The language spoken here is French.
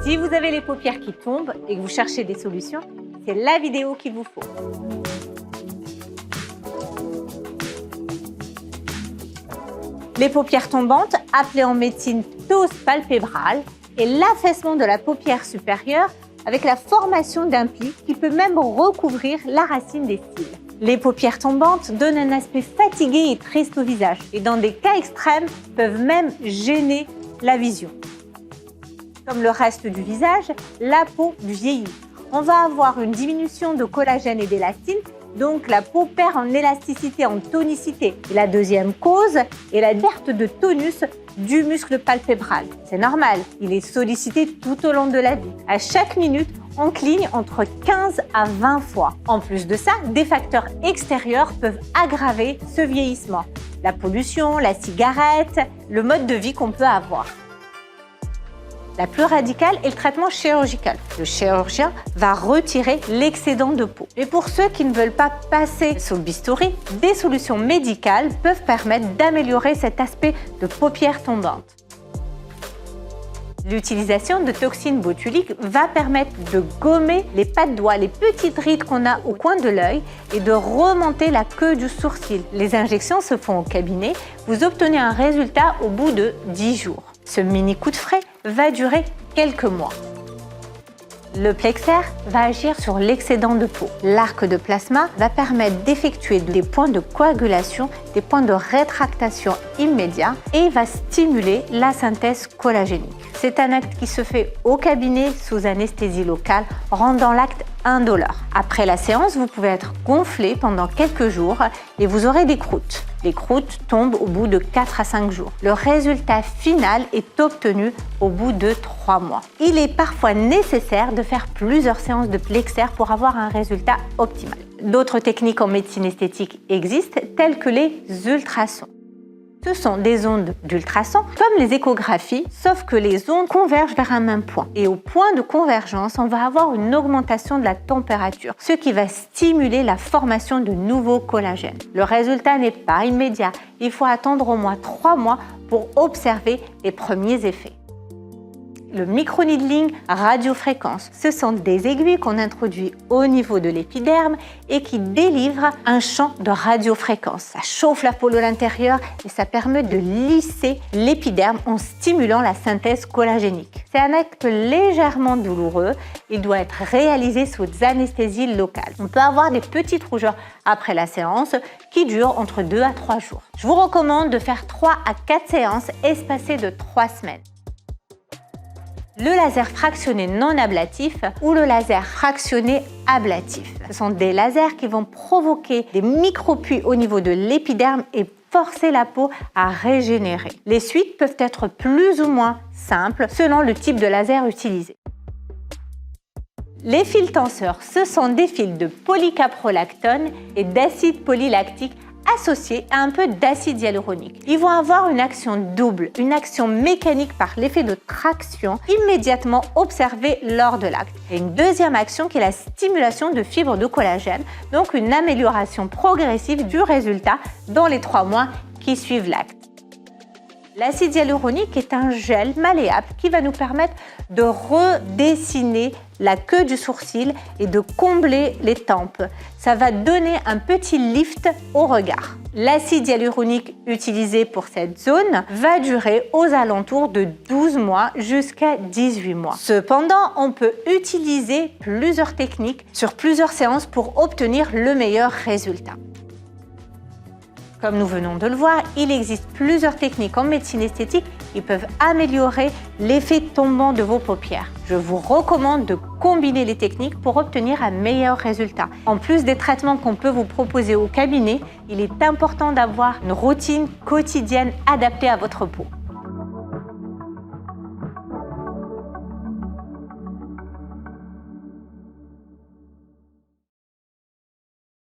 Si vous avez les paupières qui tombent et que vous cherchez des solutions, c'est la vidéo qu'il vous faut. Les paupières tombantes, appelées en médecine ptose palpébrale, est l'affaissement de la paupière supérieure avec la formation d'un pli qui peut même recouvrir la racine des cils. Les paupières tombantes donnent un aspect fatigué et triste au visage et dans des cas extrêmes peuvent même gêner la vision. Comme le reste du visage, la peau vieillit. On va avoir une diminution de collagène et d'élastine, donc la peau perd en élasticité, en tonicité. Et la deuxième cause est la perte de tonus du muscle palpébral. C'est normal, il est sollicité tout au long de la vie. À chaque minute, on cligne entre 15 à 20 fois. En plus de ça, des facteurs extérieurs peuvent aggraver ce vieillissement. La pollution, la cigarette, le mode de vie qu'on peut avoir. La plus radicale est le traitement chirurgical. Le chirurgien va retirer l'excédent de peau. Et pour ceux qui ne veulent pas passer sous le bistouri, des solutions médicales peuvent permettre d'améliorer cet aspect de paupières tombantes. L'utilisation de toxines botuliques va permettre de gommer les pas de doigts, les petites rides qu'on a au coin de l'œil et de remonter la queue du sourcil. Les injections se font au cabinet. Vous obtenez un résultat au bout de 10 jours. Ce mini coup de frais va durer quelques mois. Le plexer va agir sur l'excédent de peau. L'arc de plasma va permettre d'effectuer des points de coagulation, des points de rétractation immédiats et va stimuler la synthèse collagénique. C'est un acte qui se fait au cabinet sous anesthésie locale, rendant l'acte indolore. Après la séance, vous pouvez être gonflé pendant quelques jours et vous aurez des croûtes. Les croûtes tombent au bout de 4 à 5 jours. Le résultat final est obtenu au bout de 3 mois. Il est parfois nécessaire de faire plusieurs séances de plexer pour avoir un résultat optimal. D'autres techniques en médecine esthétique existent, telles que les ultrasons. Ce sont des ondes d'ultrasons, comme les échographies, sauf que les ondes convergent vers un même point. Et au point de convergence, on va avoir une augmentation de la température, ce qui va stimuler la formation de nouveaux collagènes. Le résultat n'est pas immédiat. Il faut attendre au moins 3 mois pour observer les premiers effets. Le microneedling radiofréquence, ce sont des aiguilles qu'on introduit au niveau de l'épiderme et qui délivrent un champ de radiofréquence. Ça chauffe la peau de l'intérieur et ça permet de lisser l'épiderme en stimulant la synthèse collagénique. C'est un acte légèrement douloureux. Il doit être réalisé sous anesthésie locale. On peut avoir des petites rougeurs après la séance qui durent entre 2 à 3 jours. Je vous recommande de faire 3 à 4 séances espacées de 3 semaines. Le laser fractionné non ablatif ou le laser fractionné ablatif. Ce sont des lasers qui vont provoquer des micro-puits au niveau de l'épiderme et forcer la peau à régénérer. Les suites peuvent être plus ou moins simples selon le type de laser utilisé. Les fils tenseurs, ce sont des fils de polycaprolactone et d'acide polylactique associés à un peu d'acide hyaluronique. Ils vont avoir une action double, une action mécanique par l'effet de traction immédiatement observée lors de l'acte. Et une deuxième action qui est la stimulation de fibres de collagène, donc une amélioration progressive du résultat dans les 3 mois qui suivent l'acte. L'acide hyaluronique est un gel malléable qui va nous permettre de redessiner la queue du sourcil et de combler les tempes. Ça va donner un petit lift au regard. L'acide hyaluronique utilisé pour cette zone va durer aux alentours de 12 mois jusqu'à 18 mois. Cependant, on peut utiliser plusieurs techniques sur plusieurs séances pour obtenir le meilleur résultat. Comme nous venons de le voir, il existe plusieurs techniques en médecine esthétique qui peuvent améliorer l'effet tombant de vos paupières. Je vous recommande de combiner les techniques pour obtenir un meilleur résultat. En plus des traitements qu'on peut vous proposer au cabinet, il est important d'avoir une routine quotidienne adaptée à votre peau.